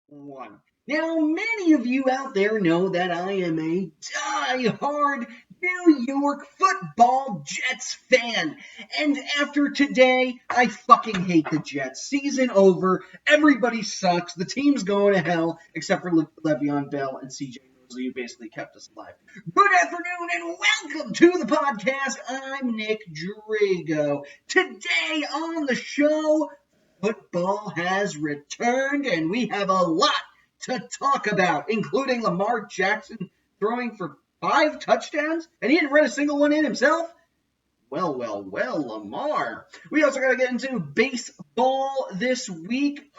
one. Now, many of you out there know that I am a die-hard New York football Jets fan. And after today, I fucking hate the Jets. Season over. Everybody sucks. The team's going to hell, except for Le'Veon Bell and CJ Mosley, who basically kept us alive. Good afternoon and welcome to the podcast. I'm Nick Drago. Today on the show, football has returned, and we have a lot to talk about, including Lamar Jackson throwing for 5 touchdowns, and he didn't run a single one in himself. Well, Lamar. We also got to get into baseball this week.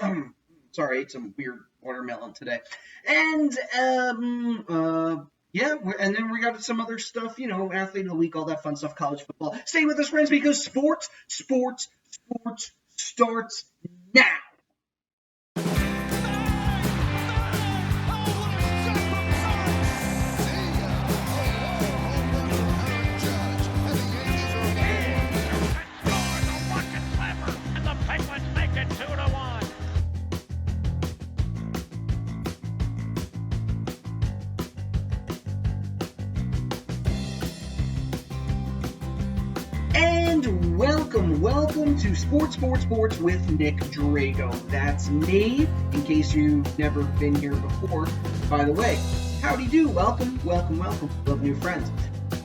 Sorry, I ate some weird watermelon today. And, yeah, and then we got some other stuff, athlete of the week, all that fun stuff, college football. Stay with us, friends, because sports starts now. Welcome to Sports with Nick Drago. That's me, in case you've never been here before. By the way, howdy do, welcome, love new friends.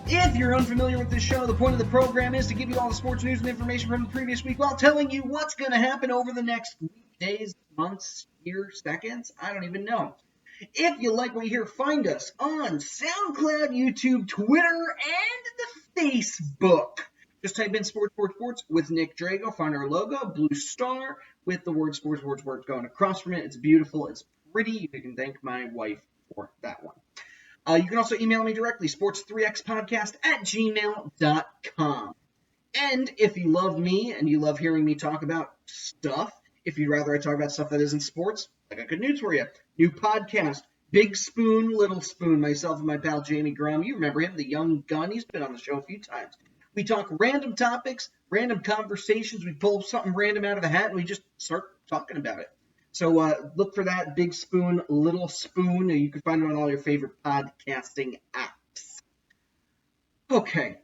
If you're unfamiliar with this show, the point of the program is to give you all the sports news and information from the previous week while telling you what's going to happen over the next week, days, months, years, seconds, I don't even know. If you like what you hear, find us on Soundcloud, YouTube, Twitter, and the Facebook. Just type in sports with Nick Drago. Find our logo, blue star, with the word sports going across from it. It's beautiful. It's pretty. You can thank my wife for that one. You can also email me directly, sports3xpodcast@gmail.com. And if you love me and you love hearing me talk about stuff, if you'd rather I talk about stuff that isn't sports, I got good news for you. New podcast, Big Spoon, Little Spoon, myself and my pal Jamie Grum. You remember him, the young gun. He's been on the show a few times. We talk random topics, random conversations. We pull something random out of the hat, and we just start talking about it. So look for that, Big Spoon, Little Spoon. You can find it on all your favorite podcasting apps. Okay,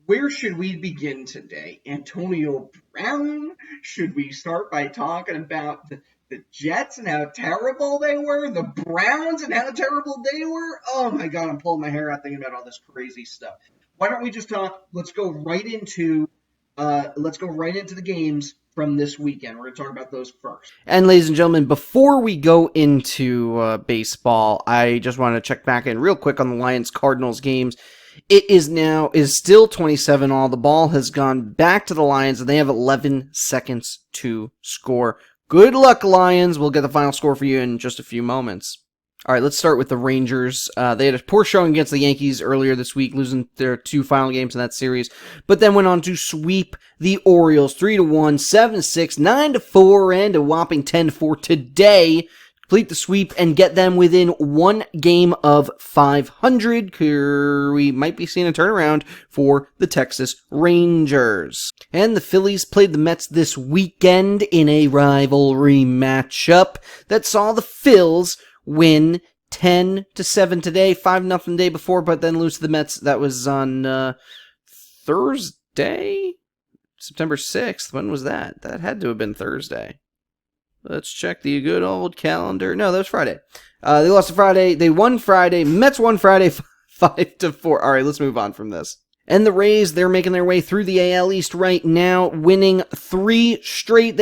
where should we begin today? Antonio Brown? Should we start by talking about the Jets and how terrible they were? The Browns and how terrible they were? Oh my God, I'm pulling my hair out thinking about all this crazy stuff. Why don't we just talk? Let's go right into the games from this weekend. We're going to talk about those first. And ladies and gentlemen, before we go into baseball, I just want to check back in real quick on the Lions-Cardinals games. It is still 27-all. The ball has gone back to the Lions, and they have 11 seconds to score. Good luck, Lions. We'll get the final score for you in just a few moments. All right, let's start with the Rangers. They had a poor showing against the Yankees earlier this week, losing their 2 final games in that series, but then went on to sweep the Orioles 3-1, 7-6, 9-4, and a whopping 10-4 today. Complete the sweep and get them within 1 game of 500. We might be seeing a turnaround for the Texas Rangers. And the Phillies played the Mets this weekend in a rivalry matchup that saw the Phils win 10-7 today, 5-0 the day before, but then lose to the Mets. That was on Thursday? September 6th. When was that? That had to have been Thursday. Let's check the good old calendar. No, that was Friday. They lost to Friday. They won Friday. Mets won Friday 5-4. All right, let's move on from this. And the Rays, they're making their way through the AL East right now, winning 4 straight,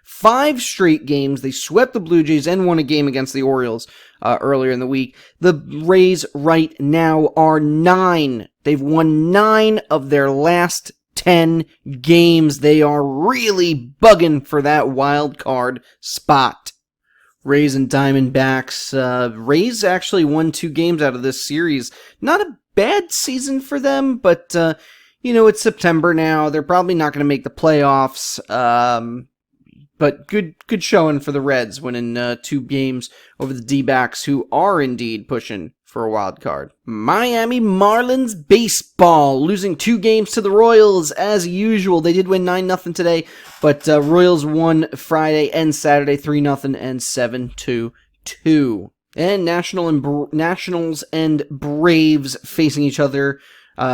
5 straight games. They swept the Blue Jays and won a game against the Orioles earlier in the week. The Rays right now are 9. They've won 9 of their last 10 games. They are really bugging for that wild card spot. Rays and Diamondbacks. Rays actually won 2 games out of this series. Not a bad season for them, but, it's September now. They're probably not going to make the playoffs. But good showing for the Reds, winning 2 games over the D-backs, who are indeed pushing for a wild card. Miami Marlins baseball, losing 2 games to the Royals as usual. They did win 9-0 today, but Royals won Friday and Saturday 3-0 and 7-2. And Nationals and Braves facing each other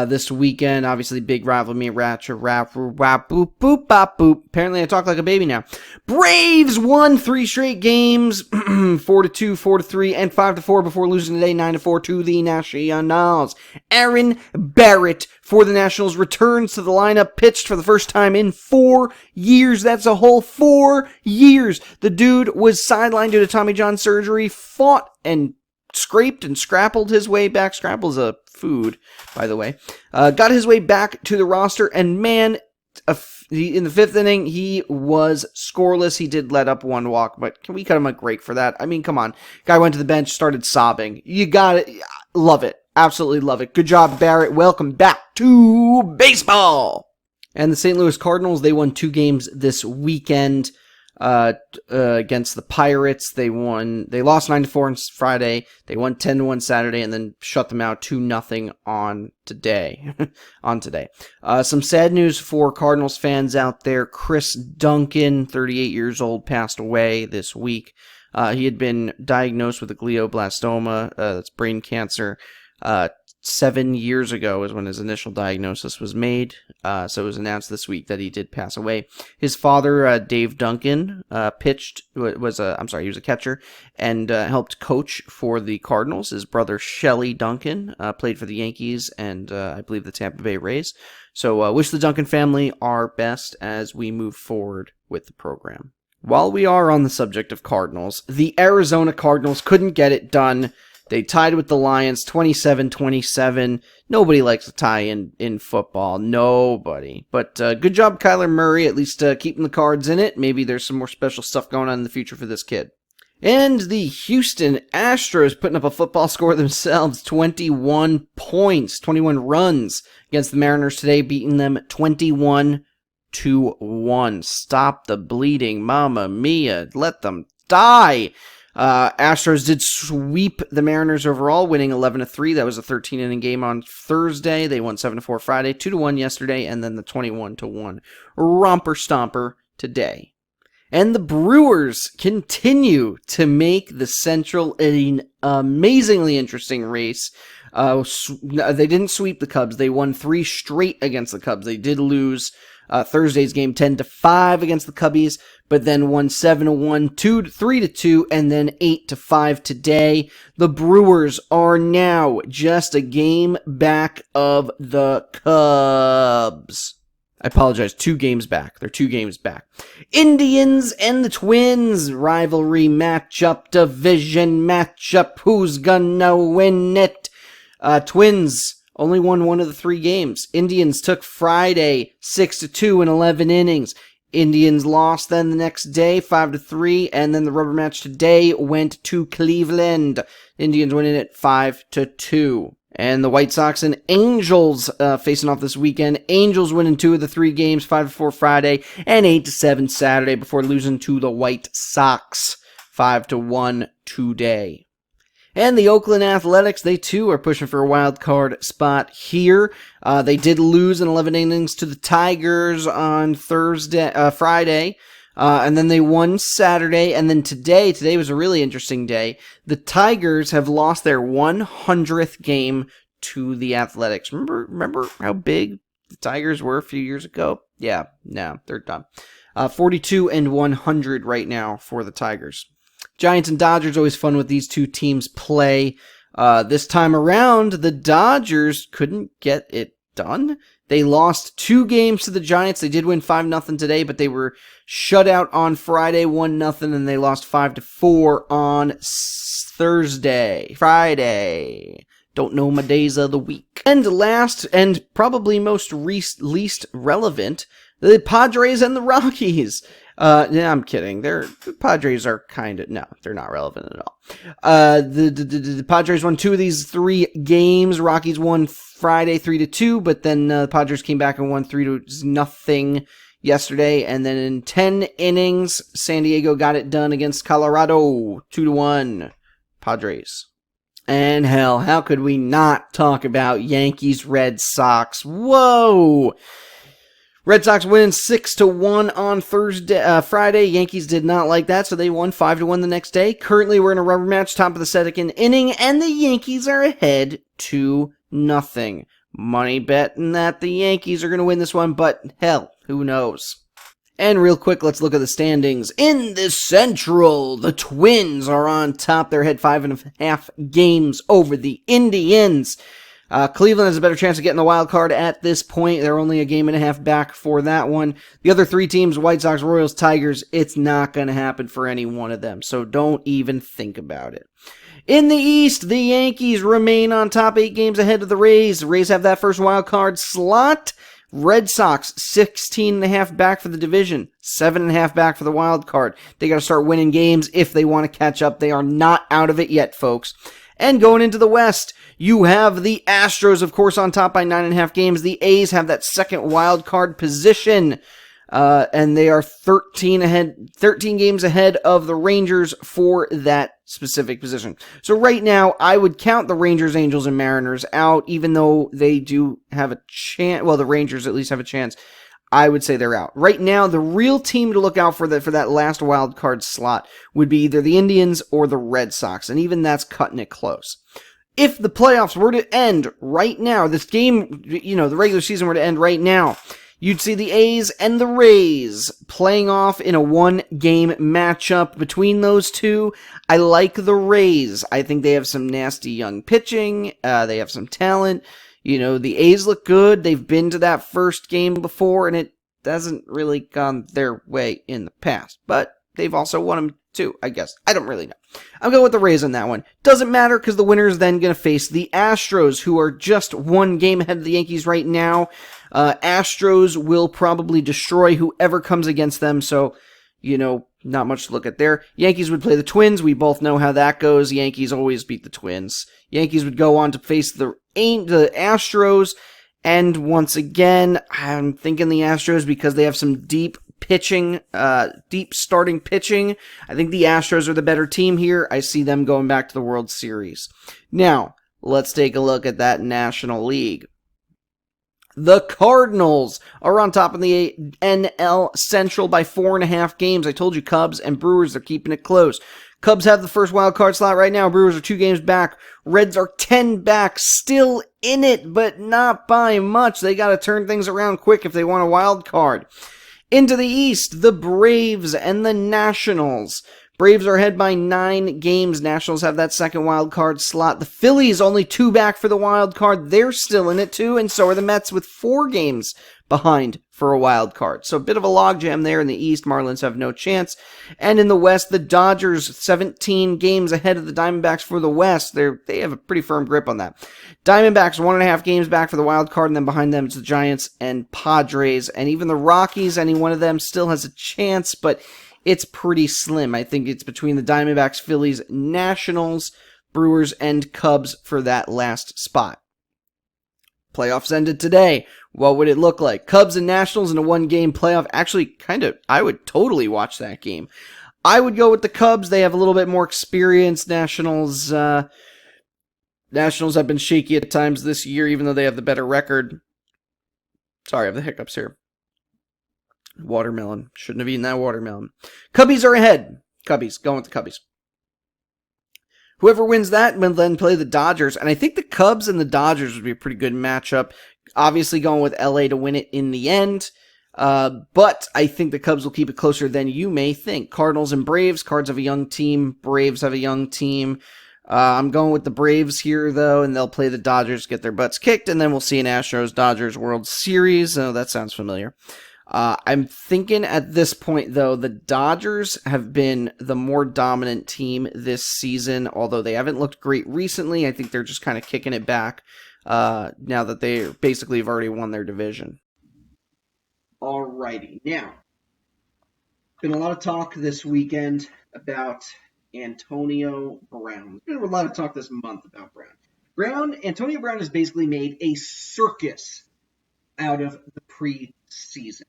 this weekend. Obviously, big rivalry. Boop, boop, bop, boop. Apparently, I talk like a baby now. Braves won 3 straight games, 4-2, 4-3, and 5-4 before losing today, 9-4 to the Nationals. Aaron Barrett for the Nationals returns to the lineup, pitched for the first time in 4 years. That's a whole 4 years. The dude was sidelined due to Tommy John surgery, fought and scraped and scrappled his way back. Scrapple's a food, by the way. Got his way back to the roster, and man, in the 5th inning, he was scoreless. He did let up 1 walk, but can we cut him a break for that? I mean, come on. Guy went to the bench, started sobbing. You got it. Love it. Absolutely love it. Good job, Barrett. Welcome back to baseball. And the St. Louis Cardinals, they won 2 games this weekend against the Pirates. They lost 9-4 on Friday. They won 10-1 Saturday, and then shut them out 2-0 on today. Some sad news for Cardinals fans out there. Chris Duncan, 38 years old, passed away this week. He had been diagnosed with a glioblastoma, that's brain cancer. 7 years ago is when his initial diagnosis was made. So it was announced this week that he did pass away. His father, Dave Duncan, he was a catcher and helped coach for the Cardinals. His brother, Shelly Duncan, played for the Yankees and I believe the Tampa Bay Rays. So wish the Duncan family our best as we move forward with the program. While we are on the subject of Cardinals, the Arizona Cardinals couldn't get it done. They tied with the Lions 27-27. Nobody likes a tie in football. Nobody. But good job, Kyler Murray, at least keeping the Cards in it. Maybe there's some more special stuff going on in the future for this kid. And the Houston Astros putting up a football score themselves, 21 points, 21 runs against the Mariners today, beating them 21-1. Stop the bleeding, mamma mia, let them die. Astros did sweep the Mariners overall, winning 11-3. That was a 13-inning game on Thursday. They won 7-4 Friday, 2-1 yesterday, and then the 21-1 romper stomper today. And the Brewers continue to make the Central an amazingly interesting race. They didn't sweep the Cubs. They won 3 straight against the Cubs. They did lose Thursday's game 10-5 against the Cubbies, but then won 7-1, 3-2, and then 8-5 today. The Brewers are now just a game back of the Cubs. I apologize, 2 games back. They're 2 games back. Indians and the Twins, rivalry matchup, division matchup. Who's gonna win it? Twins only won 1 of the 3 games. Indians took Friday 6-2 in 11 innings. Indians lost then the next day 5-3, and then the rubber match today went to Cleveland. Indians winning it 5-2. And the White Sox and Angels facing off this weekend. Angels winning 2 of the 3 games, 5-4 Friday and 8-7 Saturday before losing to the White Sox 5-1 today. And the Oakland Athletics, they too are pushing for a wild card spot here. They did lose in 11 innings to the Tigers on Friday. And then they won Saturday, and then today was a really interesting day. The Tigers have lost their 100th game to the Athletics. Remember how big the Tigers were a few years ago? Yeah, no, they're done. 42-100 right now for the Tigers. Giants and Dodgers, always fun with these 2 teams play. This time around, the Dodgers couldn't get it done. They lost 2 games to the Giants. They did win 5-0 today, but they were shut out on Friday 1-0, and they lost 5-4 on Friday. Don't know my days of the week. And last, and probably most least relevant, the Padres and the Rockies. Yeah, I'm kidding. The Padres are they're not relevant at all. The Padres won 2 of these 3 games. Rockies won Friday 3-2, but then the Padres came back and won 3-0 yesterday, and then in 10 innings, San Diego got it done against Colorado, 2-1, Padres. And hell, how could we not talk about Yankees Red Sox? Whoa! Red Sox winning 6-1 on Friday. Yankees did not like that, so they won 5-1 the next day. Currently, we're in a rubber match, top of the second inning, and the Yankees are ahead 2-0. Money betting that the Yankees are going to win this one, but hell, who knows? And real quick, let's look at the standings. In the Central, the Twins are on top. They're ahead 5.5 games over the Indians. Cleveland has a better chance of getting the wild card at this point. They're only a game and a half back for that one. The other three teams, White Sox, Royals, Tigers, it's not going to happen for any one of them. So don't even think about it. In the East, the Yankees remain on top, 8 games ahead of the Rays. The Rays have that first wild card slot. Red Sox, 16.5 back for the division, 7.5 back for the wild card. They got to start winning games if they want to catch up. They are not out of it yet, folks. And going into the West, you have the Astros, of course, on top by 9.5 games. The A's have that second wild card position, and they are 13 games ahead of the Rangers for that specific position. So right now, I would count the Rangers, Angels, and Mariners out, even though they do have a chance. Well, the Rangers at least have a chance. I would say they're out. Right now, the real team to look out for that last wild card slot would be either the Indians or the Red Sox, and even that's cutting it close. If the playoffs were to end right now, this game, the regular season were to end right now, you'd see the A's and the Rays playing off in a one-game matchup between those two. I like the Rays. I think they have some nasty young pitching. They have some talent. The A's look good. They've been to that first game before, and it hasn't really gone their way in the past. But they've also won them too, I guess. I don't really know. I'm going with the Rays on that one. Doesn't matter because the winner is then going to face the Astros, who are just one game ahead of the Yankees right now. Astros will probably destroy whoever comes against them, so, not much to look at there. Yankees would play the Twins. We both know how that goes. Yankees always beat the Twins. Yankees would go on to face the Astros, and once again, I'm thinking the Astros because they have some deep starting pitching. I think the Astros are the better team here. I see them going back to the World Series. Now, let's take a look at that National League. The Cardinals are on top of the NL Central by 4.5 games. I told you Cubs and Brewers, they're keeping it close. Cubs have the first wild card slot right now. Brewers are 2 games back. Reds are 10 back, still in it, but not by much. They got to turn things around quick if they want a wild card. Into the East, the Braves and the Nationals. Braves are ahead by 9 games. Nationals have that second wild card slot. The Phillies only 2 back for the wild card. They're still in it too, and so are the Mets with 4 games behind for a wild card. So a bit of a logjam there in the East. Marlins have no chance. And in the West, the Dodgers 17 games ahead of the Diamondbacks for the West. They have a pretty firm grip on that. Diamondbacks 1.5 games back for the wild card, and then behind them it's the Giants and Padres. And even the Rockies, any one of them still has a chance, but it's pretty slim. I think it's between the Diamondbacks, Phillies, Nationals, Brewers, and Cubs for that last spot. Playoffs ended today. What would it look like? Cubs and Nationals in a 1-game playoff. Actually, I would totally watch that game. I would go with the Cubs. They have a little bit more experience. Nationals have been shaky at times this year, even though they have the better record. Sorry, I have the hiccups here. Watermelon. Shouldn't have eaten that watermelon. Cubbies are ahead. Cubbies. Going with the Cubbies. Whoever wins that will then play the Dodgers. And I think the Cubs and the Dodgers would be a pretty good matchup. Obviously going with LA to win it in the end. But I think the Cubs will keep it closer than you may think. Cardinals and Braves. Cards have a young team. Braves have a young team. I'm going with the Braves here, though, and they'll play the Dodgers, get their butts kicked, and then we'll see an Astros-Dodgers World Series. Oh, that sounds familiar. I'm thinking at this point, though, the Dodgers have been the more dominant team this season, although they haven't looked great recently. I think they're just kind of kicking it back now that they basically have already won their division. Alrighty. Now, been a lot of talk this weekend about Antonio Brown. There's been a lot of talk this month about Brown. Antonio Brown has basically made a circus out of the preseason.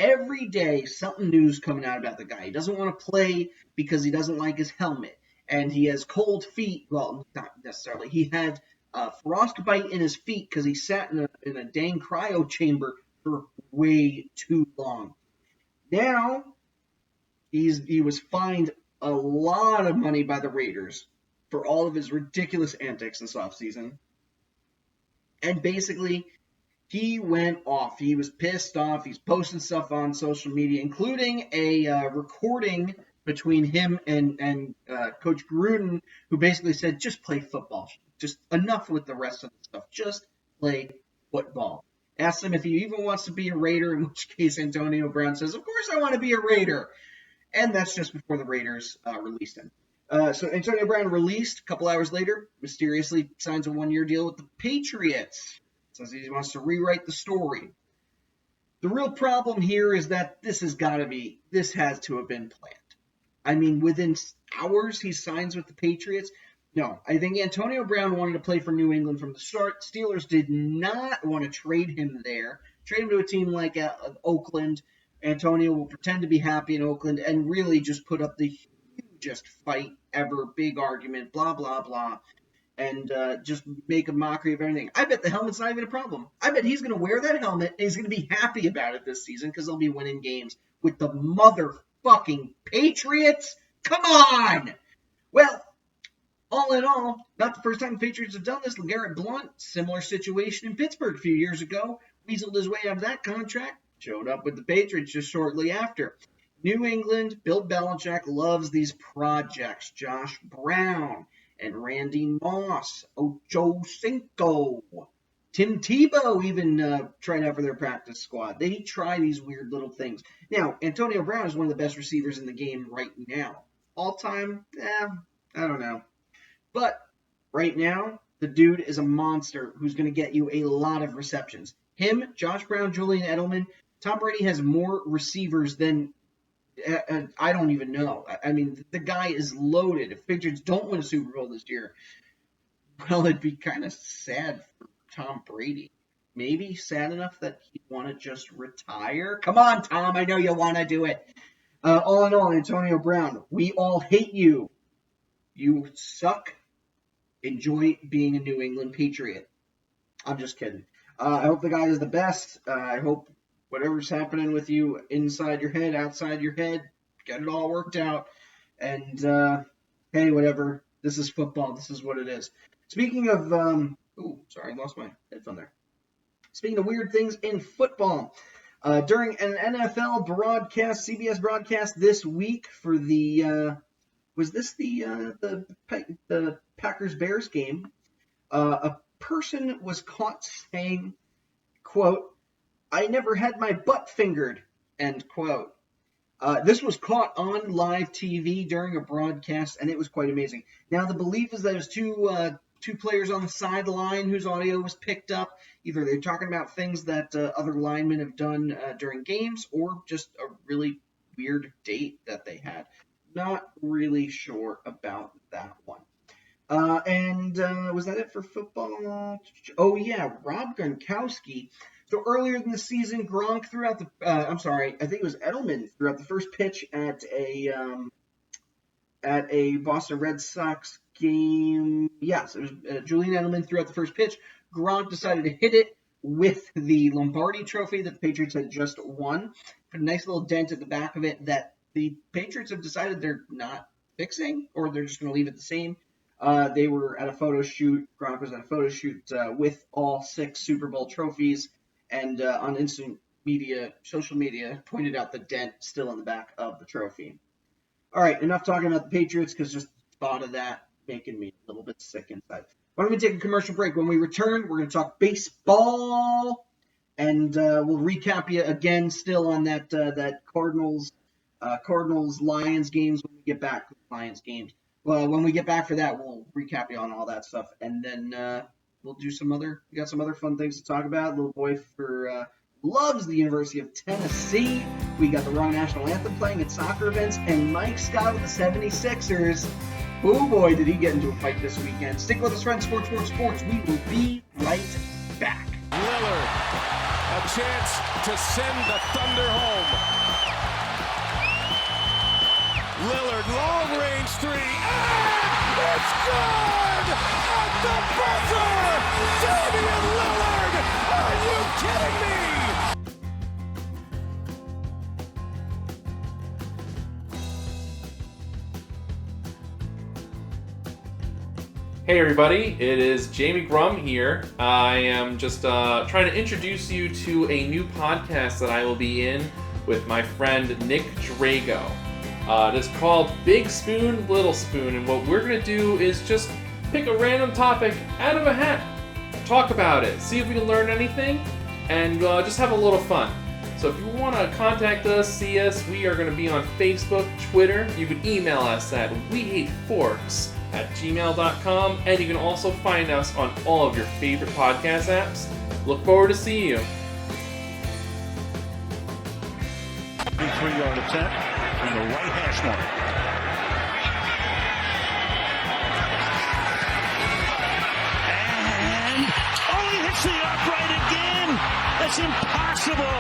Every day, something new's coming out about the guy. He doesn't want to play because he doesn't like his helmet. And he has cold feet. Well, not necessarily. He had frostbite in his feet because he sat in a dang cryo chamber for way too long. Now, he was fined a lot of money by the Raiders for all of his ridiculous antics this offseason. And basically, he went off. He was pissed off. He's posting stuff on social media, including a recording between him and Coach Gruden, who basically said, just play football. Just enough with the rest of the stuff. Just play football. Asked him if he even wants to be a Raider, in which case Antonio Brown says, of course I want to be a Raider. And that's just before the Raiders released him. So Antonio Brown released a couple hours later, mysteriously signs a 1-year deal with the Patriots. Says he wants to rewrite the story. The real problem here is that this has to have been planned. I mean, within hours he signs with the Patriots. No, I think Antonio Brown wanted to play for New England from the start. Steelers did not want to trade him there. Trade him to a team like Oakland. Antonio will pretend to be happy in Oakland and really just put up the hugest fight ever, big argument, blah, blah, blah, and just make a mockery of everything. I bet the helmet's not even a problem. I bet he's going to wear that helmet and he's going to be happy about it this season because they'll be winning games with the motherfucking Patriots. Come on! Well, all in all, not the first time the Patriots have done this. LeGarrette Blount, similar situation in Pittsburgh a few years ago, weaseled his way out of that contract, showed up with the Patriots just shortly after. New England, Bill Belichick loves these projects. Josh Brown and Randy Moss, Ocho Cinco, Tim Tebow even tried out for their practice squad. They try these weird little things. Now, Antonio Brown is one of the best receivers in the game right now. All time, I don't know. But right now, the dude is a monster who's going to get you a lot of receptions. Him, Josh Brown, Julian Edelman, Tom Brady has more receivers than I don't even know. I mean, the guy is loaded. If Patriots don't win a Super Bowl this year, well, it'd be kind of sad for Tom Brady. Maybe sad enough that he'd want to just retire. Come on, Tom. I know you want to do it. All in all, Antonio Brown, we all hate you. You suck. Enjoy being a New England Patriot. I'm just kidding. I hope the guy is the best. I hope whatever's happening with you inside your head, outside your head, get it all worked out. And, hey, whatever. This is football. This is what it is. Speaking of, sorry, I lost my headphone there. Speaking of weird things in football, during an NFL broadcast, CBS broadcast this week for the, was this the Packers-Bears game? A person was caught saying, quote, "I never had my butt fingered," end quote. This was caught on live TV during a broadcast, and it was quite amazing. Now, the belief is that there's two players on the sideline whose audio was picked up. Either they're talking about things that other linemen have done during games, or just a really weird date that they had. Not really sure about that one. And was that it for football? Oh, yeah, Rob Gronkowski. So earlier in the season, Gronk threw out I think it was Edelman threw out the first pitch at a Boston Red Sox game. Yes, it was Julian Edelman threw out the first pitch. Gronk decided to hit it with the Lombardi Trophy that the Patriots had just won. Put a nice little dent at the back of it that the Patriots have decided they're not fixing, or they're just going to leave it the same. They were at a photo shoot. Gronk was at a photo shoot with all 6 Super Bowl trophies, and on social media, pointed out the dent still in the back of the trophy. All right, enough talking about the Patriots, because just thought of that making me a little bit sick inside. Why don't we take a commercial break? When we return, we're going to talk baseball, and we'll recap you again still on that Cardinals-Lions games when we get back to the Lions games. Well, when we get back for that, we'll recap you on all that stuff, and then we'll do we got some other fun things to talk about. Little boy loves the University of Tennessee. We got the wrong national anthem playing at soccer events, and Mike Scott with the 76ers. Oh boy, did he get into a fight this weekend. Stick with us, friends. Sports. We will be right back. Lillard, a chance to send the Thunder home. Lillard, long-range three, and it's good! At the buzzer! Damian Lillard! Are you kidding me? Hey everybody, it is Jamie Grum here. I am just trying to introduce you to a new podcast that I will be in with my friend Nick Drago. It is called Big Spoon, Little Spoon, and what we're going to do is just pick a random topic out of a hat, talk about it, see if we can learn anything, and just have a little fun. So if you want to contact us, see us, we are going to be on Facebook, Twitter. You can email us at wehateforks@gmail.com, and you can also find us on all of your favorite podcast apps. Look forward to seeing you. 3-yard attempt from the right hash mark. And he hits the upright again. That's impossible.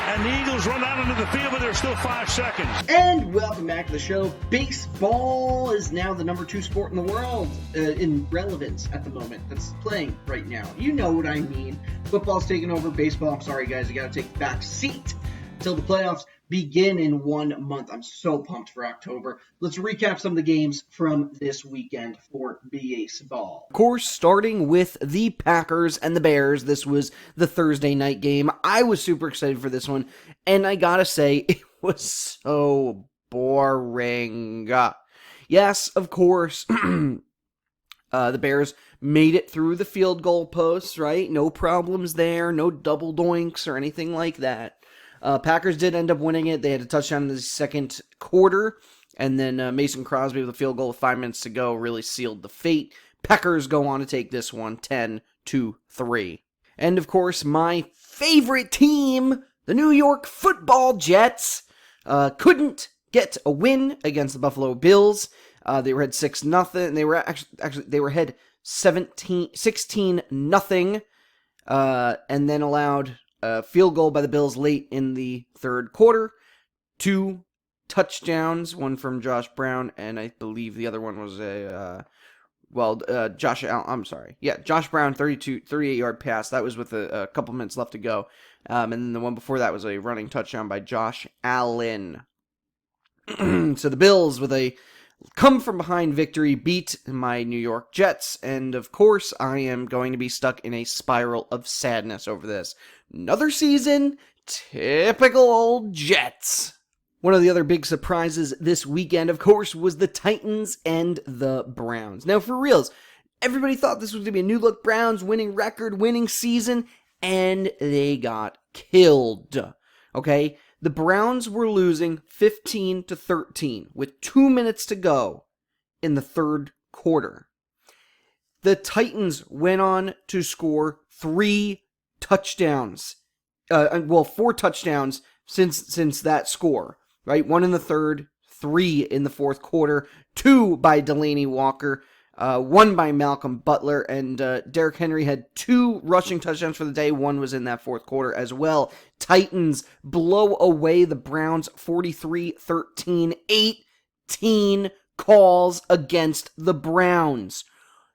And the Eagles run out into the field, but there's still 5 seconds. And welcome back to the show. Baseball is now the number 2 sport in the world in relevance at the moment that's playing right now. You know what I mean. Football's taking over baseball. I'm sorry, guys. You got to take the back seat until the playoffs begin in 1 month. I'm so pumped for October. Let's recap some of the games from this weekend for baseball. Of course, starting with the Packers and the Bears. This was the Thursday night game. I was super excited for this one, and I gotta say, it was so boring. Yes, of course, the Bears made it through the field goal posts, right? No problems there, no double doinks or anything like that. Packers did end up winning it. They had a touchdown in the second quarter, and then Mason Crosby with a field goal with 5 minutes to go really sealed the fate. Packers go on to take this one 10-3. And of course, my favorite team, the New York Football Jets, couldn't get a win against the Buffalo Bills. They were ahead 6-0. They were actually they were ahead 16-0, and then allowed a field goal by the Bills late in the third quarter. 2 touchdowns, one from Josh Brown, and I believe the other one was Josh Brown, 38-yard pass. That was with a couple minutes left to go. And then the one before that was a running touchdown by Josh Allen. So the Bills, with a come-from-behind victory, beat my New York Jets, and of course, I am going to be stuck in a spiral of sadness over this. Another season, typical old Jets. One of the other big surprises this weekend, of course, was the Titans and the Browns. Now, for reals, everybody thought this was going to be a new-look Browns winning record, winning season, and they got killed. Okay? The Browns were losing 15-13 with 2 minutes to go in the third quarter. The Titans went on to score 3 touchdowns. 4 touchdowns since that score, right? 1 in the third, 3 in the fourth quarter, 2 by Delaney Walker, 1 by Malcolm Butler, and Derrick Henry had 2 rushing touchdowns for the day. 1 was in that fourth quarter as well. Titans blow away the Browns 43-13, 18 calls against the Browns.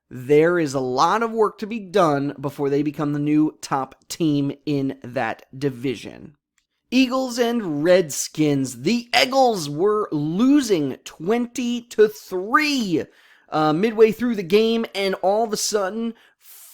There is a lot of work to be done before they become the new top team in that division. Eagles and Redskins. The Eagles were losing 20-3 midway through the game, and all of a sudden,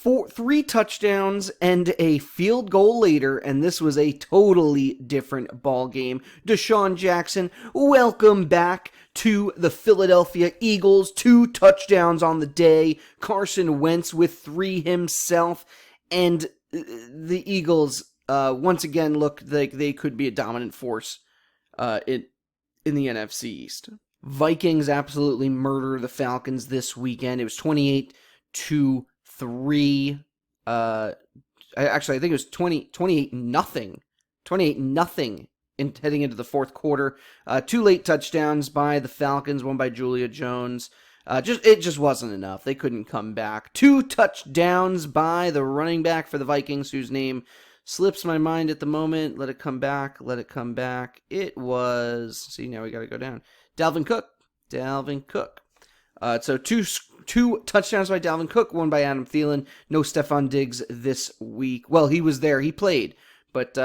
3 touchdowns and a field goal later, and this was a totally different ball game. Deshaun Jackson, welcome back to the Philadelphia Eagles. 2 touchdowns on the day. Carson Wentz with 3 himself, and the Eagles once again look like they could be a dominant force in the NFC East. Vikings absolutely murder the Falcons this weekend. It was 28-3. Actually, I think it was 28-0. 28-0 heading into the fourth quarter. 2 late touchdowns by the Falcons, one by Julia Jones. It just wasn't enough. They couldn't come back. 2 touchdowns by the running back for the Vikings, whose name slips my mind at the moment. Let it come back. It was, see, now we got to go down. Dalvin Cook. So two touchdowns by Dalvin Cook, one by Adam Thielen. No Stephon Diggs this week. Well, he was there. He played, but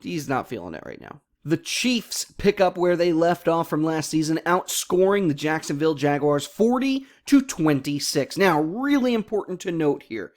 he's not feeling it right now. The Chiefs pick up where they left off from last season, outscoring the Jacksonville Jaguars 40-26. Now, really important to note here,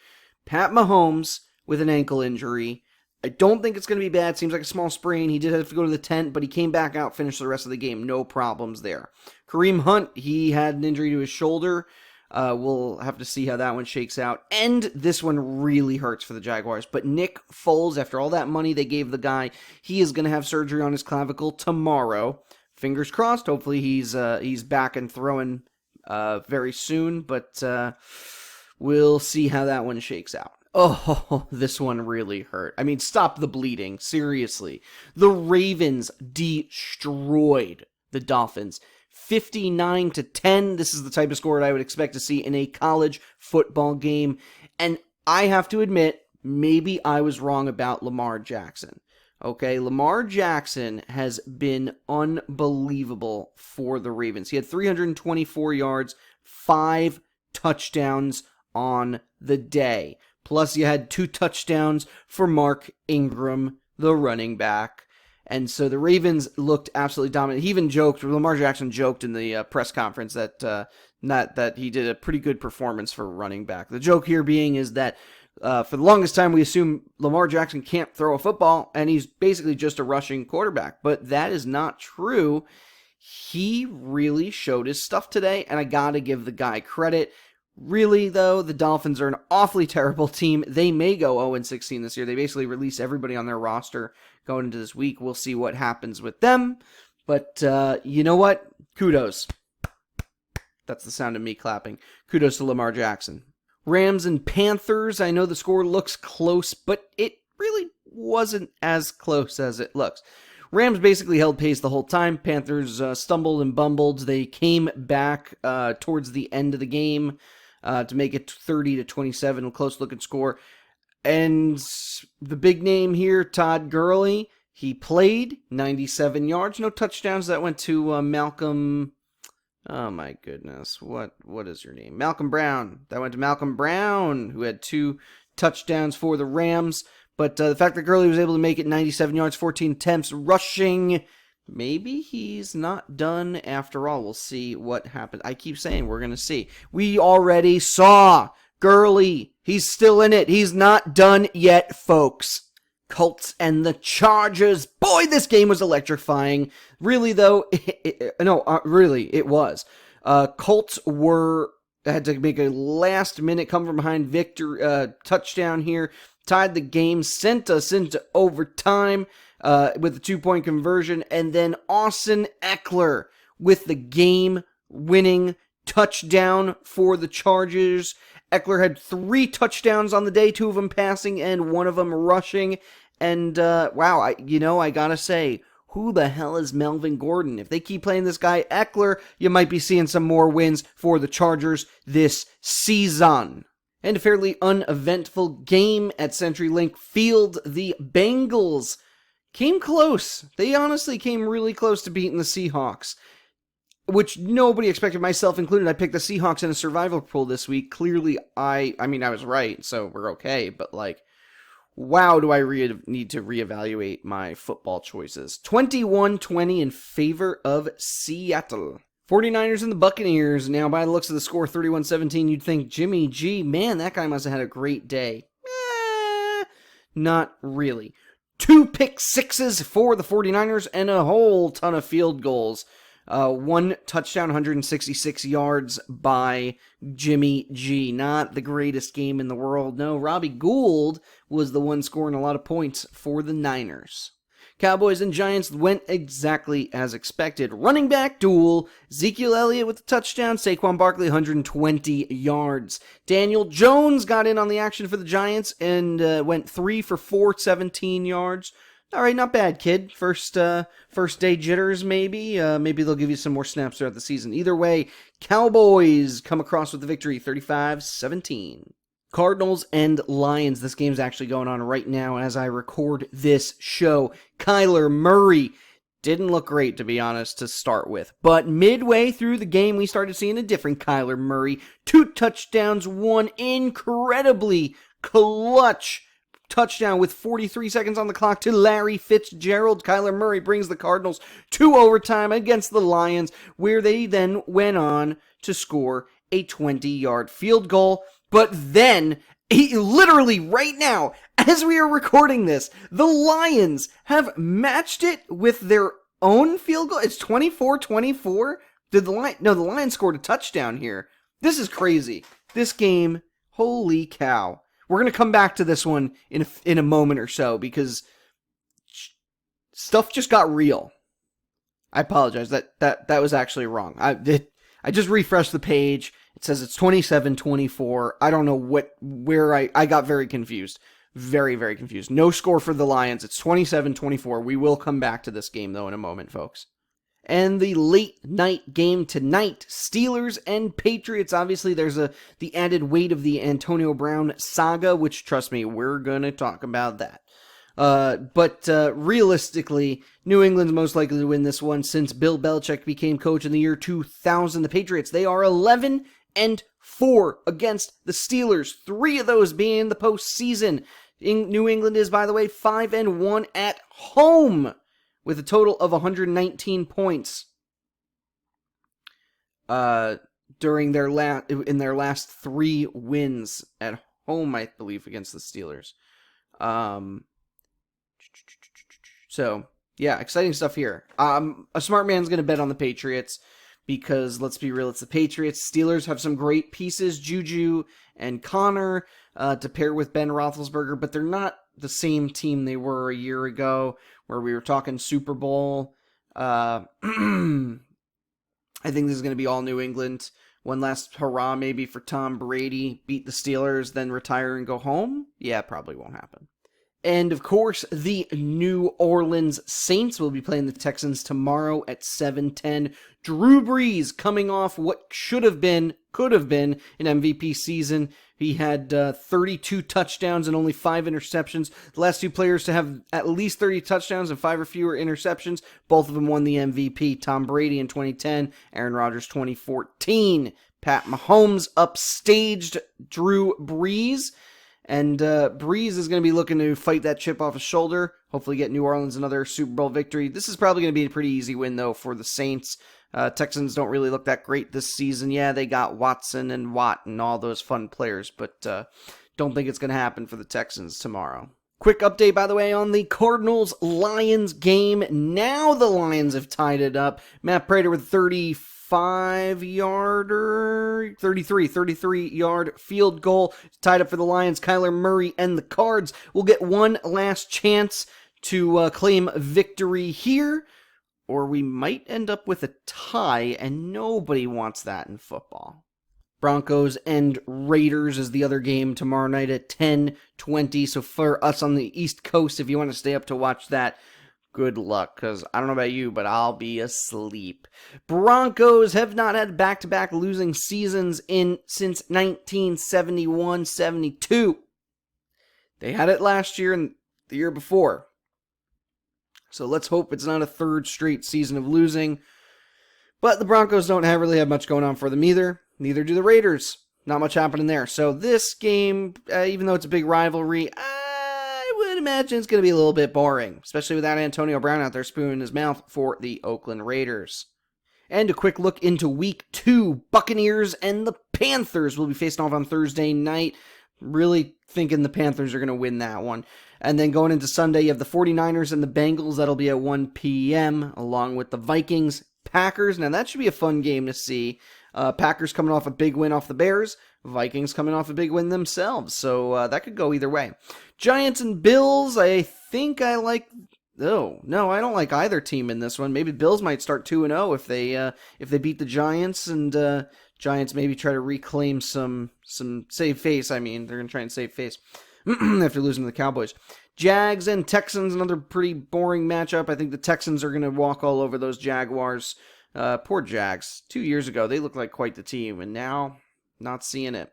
Pat Mahomes with an ankle injury. I don't think it's going to be bad. Seems like a small sprain. He did have to go to the tent, but he came back out, finished the rest of the game. No problems there. Kareem Hunt, he had an injury to his shoulder. We'll have to see how that one shakes out. And this one really hurts for the Jaguars. But Nick Foles, after all that money they gave the guy, he is going to have surgery on his clavicle tomorrow. Fingers crossed. Hopefully he's back and throwing very soon. But we'll see how that one shakes out. Oh, this one really hurt. I mean, stop the bleeding. Seriously. The Ravens destroyed the Dolphins 59-10. This is the type of score I would expect to see in a college football game. And I have to admit, maybe I was wrong about Lamar Jackson. Okay, Lamar Jackson has been unbelievable for the Ravens. He had 324 yards, 5 touchdowns on the day. Plus, you had 2 touchdowns for Mark Ingram, the running back. And so the Ravens looked absolutely dominant. He even joked, Lamar Jackson joked in the press conference that he did a pretty good performance for running back. The joke here being is that for the longest time we assume Lamar Jackson can't throw a football, and he's basically just a rushing quarterback. But that is not true. He really showed his stuff today, and I gotta give the guy credit. Really, though, the Dolphins are an awfully terrible team. They may go 0-16 this year. They basically release everybody on their roster going into this week. We'll see what happens with them. But you know what? Kudos. That's the sound of me clapping. Kudos to Lamar Jackson. Rams and Panthers. I know the score looks close, but it really wasn't as close as it looks. Rams basically held pace the whole time. Panthers stumbled and bumbled. They came back towards the end of the game to make it 30-27, a close-looking score. And the big name here, Todd Gurley, he played 97 yards, no touchdowns. That went to Malcolm. Oh my goodness, what is your name? Malcolm Brown. That went to Malcolm Brown, who had 2 touchdowns for the Rams. But the fact that Gurley was able to make it 97 yards, 14 attempts, rushing, maybe he's not done after all. We'll see what happens. I keep saying we're going to see. We already saw Gurley. He's still in it. He's not done yet, folks. Colts and the Chargers. Boy, this game was electrifying. Really, though, it was. Colts had to make a last-minute come from behind victory touchdown here. Tied the game, sent us into overtime with a 2-point conversion, and then Austin Eckler with the game-winning touchdown for the Chargers. Eckler had 3 touchdowns on the day, 2 of them passing and 1 of them rushing. And wow, I gotta say, who the hell is Melvin Gordon? If they keep playing this guy Eckler, you might be seeing some more wins for the Chargers this season. And a fairly uneventful game at CenturyLink Field. The Bengals came close. They honestly came really close to beating the Seahawks, which nobody expected, myself included. I picked the Seahawks in a survival pool this week. Clearly, I was right, so we're okay. But, wow, do I need to reevaluate my football choices. 21-20 in favor of Seattle. 49ers and the Buccaneers. Now, by the looks of the score, 31-17, you'd think, Jimmy G, man, that guy must have had a great day. Not really. 2 pick sixes for the 49ers and a whole ton of field goals. 1 touchdown, 166 yards by Jimmy G. Not the greatest game in the world. No, Robbie Gould was the one scoring a lot of points for the Niners. Cowboys and Giants went exactly as expected. Running back duel. Ezekiel Elliott with a touchdown. Saquon Barkley, 120 yards. Daniel Jones got in on the action for the Giants and went 3 for 4, 17 yards. All right, not bad, kid. First day jitters, maybe. Maybe they'll give you some more snaps throughout the season. Either way, Cowboys come across with the victory, 35-17. Cardinals and Lions. This game's actually going on right now as I record this show. Kyler Murray didn't look great, to be honest, to start with. But midway through the game, we started seeing a different Kyler Murray. 2 touchdowns, 1 incredibly clutch touchdown with 43 seconds on the clock to Larry Fitzgerald. Kyler Murray brings the Cardinals to overtime against the Lions, where they then went on to score a 20-yard field goal. But then, literally right now, as we are recording this, the Lions have matched it with their own field goal. It's 24-24. The Lions scored a touchdown here. This is crazy. This game, holy cow. We're going to come back to this one in a moment or so because stuff just got real. I apologize. That was actually wrong. I just refreshed the page. It says it's 27-24. I don't know where I got very confused. Very, very confused. No score for the Lions. It's 27-24. We will come back to this game, though, in a moment, folks. And the late night game tonight, Steelers and Patriots. Obviously, there's the added weight of the Antonio Brown saga, which, trust me, we're going to talk about that. But realistically, New England's most likely to win this one since Bill Belichick became coach in the year 2000. The Patriots, they are 11-4 against the Steelers, 3 of those being in the postseason. New England is, by the way, 5-1 at home with a total of 119 points during their last 3 wins at home, I believe, against the Steelers. So, yeah, exciting stuff here. A smart man's going to bet on the Patriots because, let's be real, it's the Patriots. Steelers have some great pieces, Juju and Connor, to pair with Ben Roethlisberger, but they're not the same team they were a year ago where we were talking Super Bowl. I think this is going to be all New England. One last hurrah maybe for Tom Brady, beat the Steelers, then retire and go home? Yeah, probably won't happen. And, of course, the New Orleans Saints will be playing the Texans tomorrow at 7:10. Drew Brees coming off what could have been an MVP season. He had 32 touchdowns and only 5 interceptions. The last 2 players to have at least 30 touchdowns and 5 or fewer interceptions, both of them won the MVP. Tom Brady in 2010, Aaron Rodgers 2014. Pat Mahomes upstaged Drew Brees. And Breeze is going to be looking to fight that chip off his shoulder, hopefully get New Orleans another Super Bowl victory. This is probably going to be a pretty easy win, though, for the Saints. Texans don't really look that great this season. Yeah, they got Watson and Watt and all those fun players, but don't think it's going to happen for the Texans tomorrow. Quick update, by the way, on the Cardinals-Lions game. Now the Lions have tied it up. Matt Prater with 33-yard field goal. Tied up for the Lions. Kyler Murray and the Cards will get one last chance to claim victory here, or we might end up with a tie, and nobody wants that in football. Broncos and Raiders is the other game tomorrow night at 10:20. So for us on the East Coast, if you want to stay up to watch that, good luck, because I don't know about you, but I'll be asleep. Broncos have not had back-to-back losing seasons since 1971-72. They had it last year and the year before. So let's hope it's not a 3rd straight season of losing. But the Broncos don't really have much going on for them either. Neither do the Raiders. Not much happening there. So this game, even though it's a big rivalry, I would imagine it's going to be a little bit boring, especially without Antonio Brown out there spooning his mouth for the Oakland Raiders. And a quick look into Week 2. Buccaneers and the Panthers will be facing off on Thursday night. Really thinking the Panthers are going to win that one. And then going into Sunday, you have the 49ers and the Bengals. That'll be at 1 p.m., along with the Vikings, Packers. Now, that should be a fun game to see. Packers coming off a big win off the Bears. Vikings coming off a big win themselves. So that could go either way. Giants and Bills, I think I like... Oh, no, I don't like either team in this one. Maybe Bills might start 2-0 if they beat the Giants, and Giants maybe try to reclaim some save face. I mean, they're going to try and save face after losing to the Cowboys. Jags and Texans, another pretty boring matchup. I think the Texans are going to walk all over those Jaguars. Poor Jags. 2 years ago, they looked like quite the team, and now, not seeing it.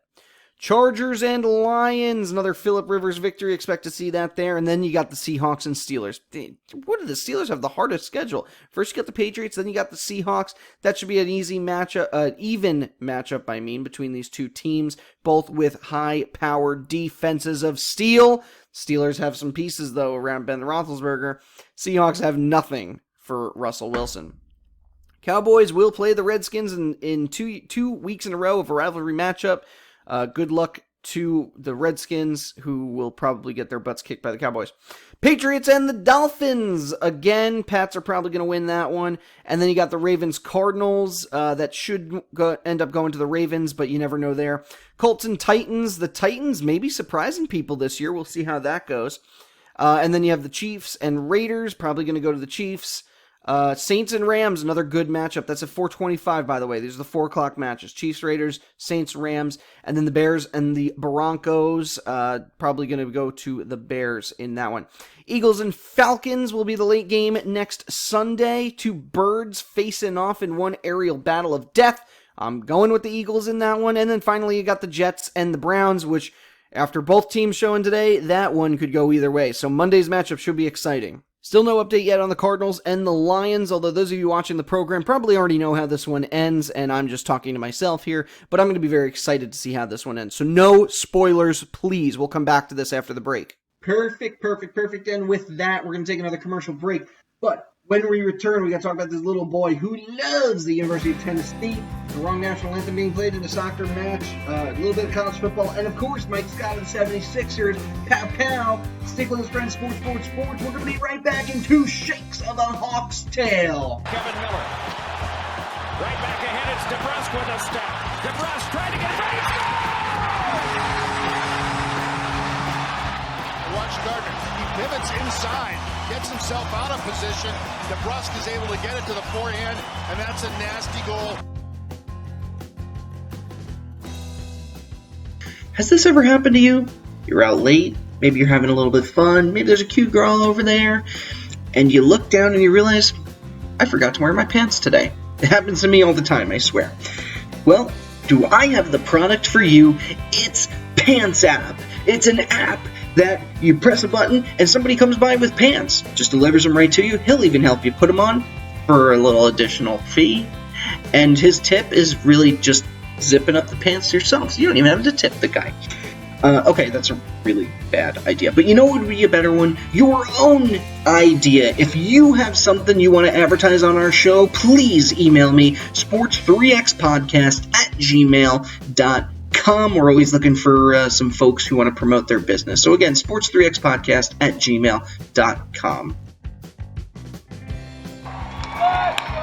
Chargers and Lions, another Phillip Rivers victory. Expect to see that there. And then you got the Seahawks and Steelers. What do the Steelers have the hardest schedule? First you got the Patriots, then you got the Seahawks. That should be an easy matchup, even matchup, between these two teams, both with high-powered defenses of steel. Steelers have some pieces, though, around Ben Roethlisberger. Seahawks have nothing for Russell Wilson. Cowboys will play the Redskins in two weeks in a row of a rivalry matchup. Good luck to the Redskins, who will probably get their butts kicked by the Cowboys. Patriots and the Dolphins. Again, Pats are probably going to win that one. And then you got the Ravens-Cardinals. That should end up going to the Ravens, but you never know there. Colts and Titans. The Titans may be surprising people this year. We'll see how that goes. And then you have the Chiefs and Raiders. Probably going to go to the Chiefs. Saints and Rams, another good matchup. That's at 4:25, by the way. These are the 4 o'clock matches. Chiefs, Raiders, Saints, Rams, and then the Bears and the Broncos. Probably going to go to the Bears in that one. Eagles and Falcons will be the late game next Sunday. 2 birds facing off in one aerial battle of death. I'm going with the Eagles in that one. And then finally, you got the Jets and the Browns, which, after both teams showing today, that one could go either way. So Monday's matchup should be exciting. Still no update yet on the Cardinals and the Lions, although those of you watching the program probably already know how this one ends, and I'm just talking to myself here, but I'm going to be very excited to see how this one ends. So no spoilers, please. We'll come back to this after the break. Perfect. And with that, we're going to take another commercial break. But when we return, we got to talk about this little boy who loves the University of Tennessee, the wrong national anthem being played in a soccer match, a little bit of college football, and of course, Mike Scott of the 76ers. Pow, pow. Stick with us, friends. Sports. We're going to be right back in 2 shakes of a hawk's tail. Kevin Miller. Right back ahead, it's DeBrusque with a step. DeBrusque trying to get it ready. Watch Gardner. He pivots inside, gets himself out of position. DeBrusque is able to get it to the forehand, and that's a nasty goal. Has this ever happened to you? You're out late, maybe you're having a little bit of fun, maybe there's a cute girl over there, and you look down and you realize, I forgot to wear my pants today. It happens to me all the time, I swear. Well, do I have the product for you? It's Pants App. It's an app that you press a button and somebody comes by with pants, just delivers them right to you. He'll even help you put them on for a little additional fee. And his tip is really just zipping up the pants yourself. So you don't even have to tip the guy. Okay, that's a really bad idea. But you know what would be a better one? Your own idea. If you have something you want to advertise on our show, please email me, sports3xpodcast@gmail.com. We're always looking for some folks who want to promote their business. So again, sports3xpodcast@gmail.com.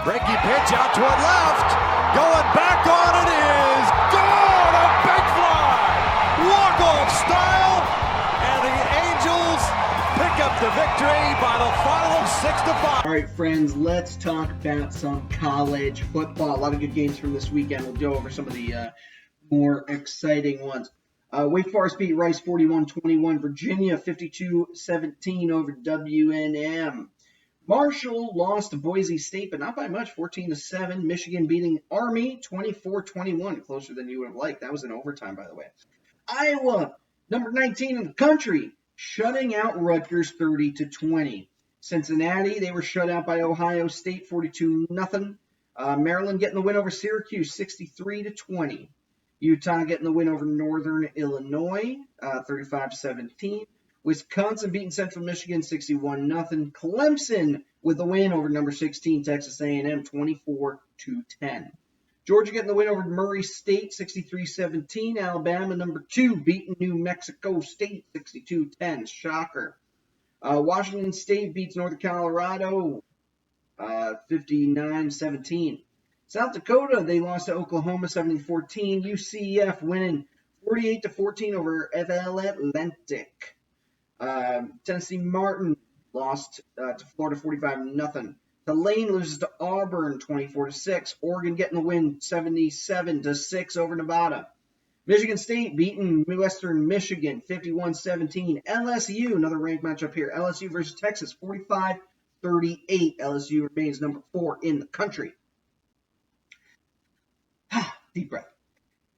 Breaking pitch out toward left. Going back on it is gone. A big fly. Walk-off style. And the Angels pick up the victory by the final of 6-5. All right, friends, let's talk about some college football. A lot of good games from this weekend. We'll go over some of the more exciting ones. Wake Forest beat Rice 41-21. Virginia 52-17 over WNM. Marshall lost to Boise State, but not by much, 14-7. Michigan beating Army 24-21, closer than you would have liked. That was in overtime, by the way. Iowa, number 19 in the country, shutting out Rutgers 30-20. Cincinnati, they were shut out by Ohio State 42-0. Maryland getting the win over Syracuse 63-20. Utah getting the win over Northern Illinois 35-17. Wisconsin beating Central Michigan 61-0. Clemson with the win over number 16 Texas A&M 24-10. Georgia getting the win over Murray State 63-17. Alabama number 2 beating New Mexico State 62-10. Shocker. Washington State beats Northern Colorado 59-17. South Dakota, they lost to Oklahoma 70-14. UCF winning 48-14 over FL Atlantic. Tennessee Martin lost to Florida 45-0. Tulane loses to Auburn 24-6. Oregon getting the win 77-6 over Nevada. Michigan State beating Western Michigan 51-17. LSU, another ranked matchup here. LSU versus Texas 45-38. LSU remains number 4 in the country. Deep breath.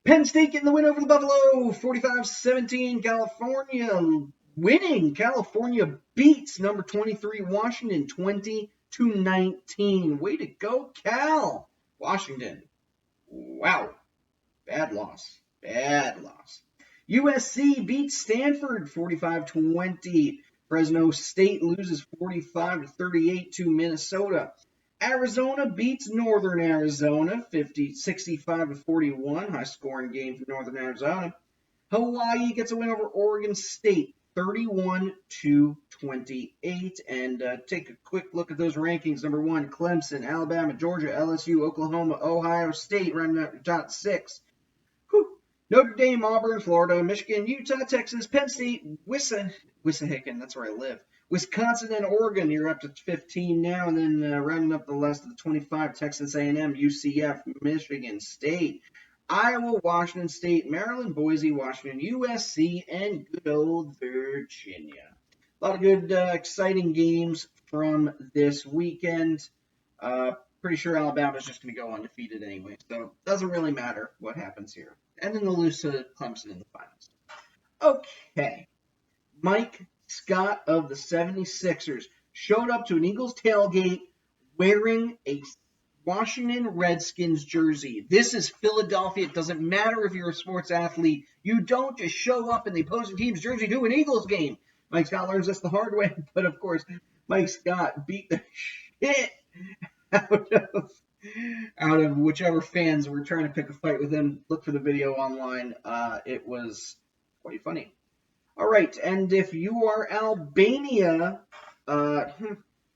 Penn State getting the win over the Buffalo 45-17. California winning. California beats number 23 Washington 20-19. Way to go, Cal. Washington. Wow. Bad loss. USC beats Stanford 45-20. Fresno State loses 45-38 to Minnesota. Arizona beats Northern Arizona 65-41. High scoring game for Northern Arizona. Hawaii gets a win over Oregon State 31-28. And take a quick look at those rankings. Number 1, Clemson, Alabama, Georgia, LSU, Oklahoma, Ohio State, rounding out your top 6. Notre Dame, Auburn, Florida, Michigan, Utah, Texas, Penn State, Wissahickon, that's where I live. Wisconsin and Oregon, you're up to 15 now, and then rounding up the last of the 25, Texas A&M, UCF, Michigan State, Iowa, Washington State, Maryland, Boise, Washington, USC, and good old Virginia. A lot of good, exciting games from this weekend. Pretty sure Alabama's just going to go undefeated anyway, so it doesn't really matter what happens here. And then they'll lose to Clemson in the finals. Okay. Mike Scott of the 76ers showed up to an Eagles tailgate wearing a Washington Redskins jersey. This is Philadelphia. It doesn't matter if you're a sports athlete. You don't just show up in the opposing team's jersey to an Eagles game. Mike Scott learns this the hard way, but of course, Mike Scott beat the shit out of whichever fans were trying to pick a fight with him. Look for the video online. It was quite funny. All right, and if you are Albania,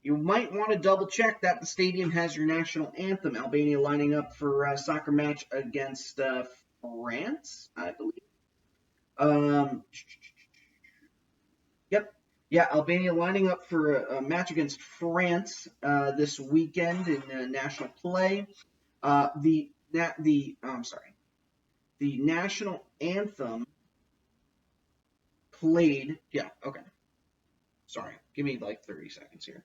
you might want to double check that the stadium has your national anthem. Albania lining up for a soccer match against France, I believe. Yep. Yeah, Albania lining up for a match against France this weekend in national play. The national anthem played. Yeah, okay. Sorry, give me like 30 seconds here.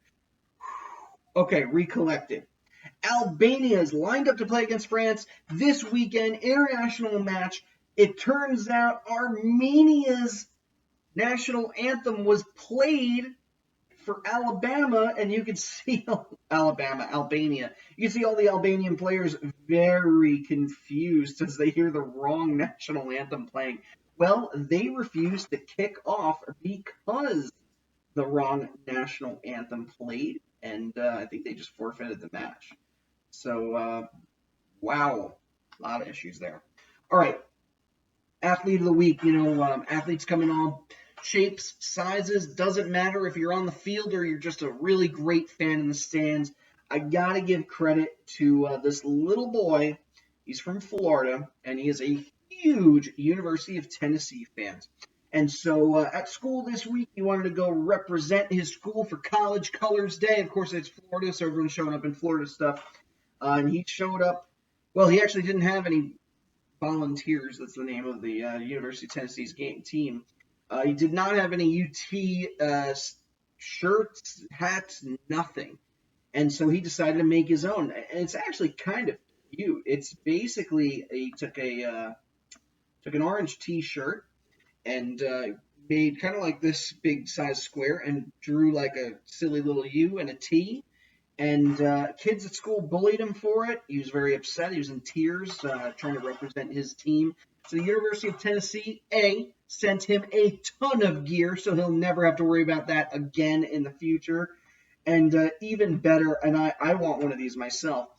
Okay, recollected. Albania is lined up to play against France this weekend, international match. It turns out Armenia's national anthem was played for Alabama, and you could see Albania. You can see all the Albanian players very confused as they hear the wrong national anthem playing. Well, they refused to kick off because the wrong national anthem played, and I think they just forfeited the match. So, wow, a lot of issues there. All right, athlete of the week. Athletes come in all shapes, sizes, doesn't matter if you're on the field or you're just a really great fan in the stands. I gotta give credit to this little boy. He's from Florida, and he is a huge University of Tennessee fan. And so at school this week, he wanted to go represent his school for College Colors Day. Of course, it's Florida, so everyone's showing up in Florida stuff. And he showed up. Well, he actually didn't have any volunteers. That's the name of the University of Tennessee's team. He did not have any UT shirts, hats, nothing. And so he decided to make his own. And it's actually kind of cute. It's basically he took an orange T-shirt and made kind of like this big size square and drew like a silly little U and a T. And kids at school bullied him for it. He was very upset. He was in tears trying to represent his team. So the University of Tennessee, sent him a ton of gear, so he'll never have to worry about that again in the future. And even better, and I want one of these myself,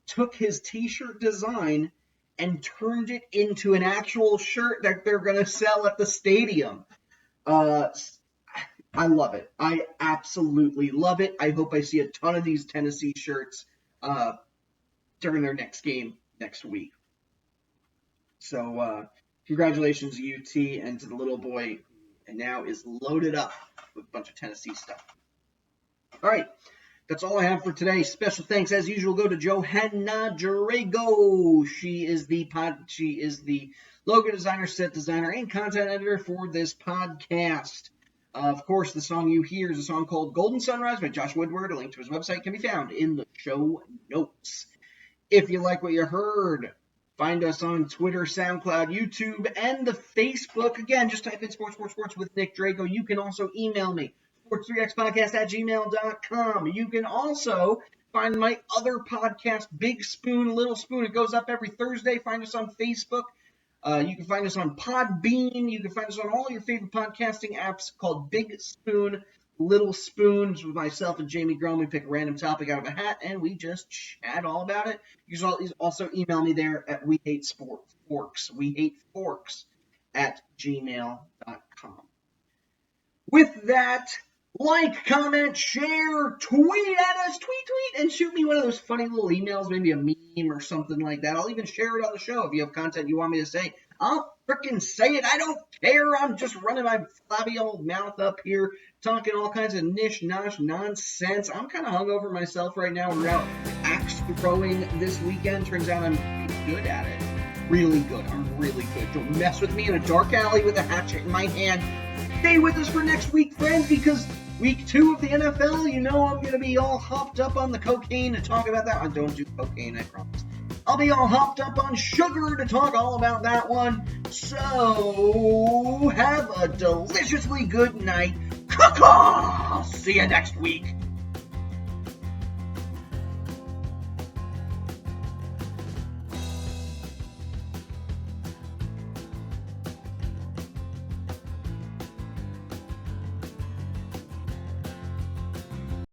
took his T-shirt design and turned it into an actual shirt that they're going to sell at the stadium. I love it. I absolutely love it. I hope I see a ton of these Tennessee shirts during their next game next week. So congratulations, UT, and to the little boy, and now is loaded up with a bunch of Tennessee stuff. All right, That's all I have for today. Special thanks, as usual, go to Johanna Drago. She is the logo designer, set designer, and content editor for this podcast. Of course, the song you hear is a song called Golden Sunrise by Josh Woodward. A link to his website can be found in the show notes. If you like what you heard, find us on Twitter, SoundCloud, YouTube, and the Facebook. Again, just type in Sports with Nick Drago. You can also email me, sports3xpodcast@gmail.com. You can also find my other podcast, Big Spoon, Little Spoon. It goes up every Thursday. Find us on Facebook. You can find us on Podbean. You can find us on all your favorite podcasting apps called Big Spoon, Little Spoons. With myself and Jamie Grum, we pick a random topic out of a hat, and we just chat all about it. You can also email me there at wehatesporks@gmail.com. With that, like, comment, share, tweet at us, tweet, and shoot me one of those funny little emails, maybe a meme or something like that. I'll even share it on the show if you have content you want me to say. I'll frickin' say it. I don't care. I'm just running my flabby old mouth up here, talking all kinds of nish-nosh nonsense. I'm kind of hungover myself right now. We're out axe throwing this weekend. Turns out I'm good at it. Really good. I'm really good. Don't mess with me in a dark alley with a hatchet in my hand. Stay with us for next week, friends, because week 2 of the NFL, you know I'm going to be all hopped up on the cocaine to talk about that. I don't do cocaine, I promise. I'll be all hopped up on sugar to talk all about that one. So, have a deliciously good night. Caw-caw! See you next week.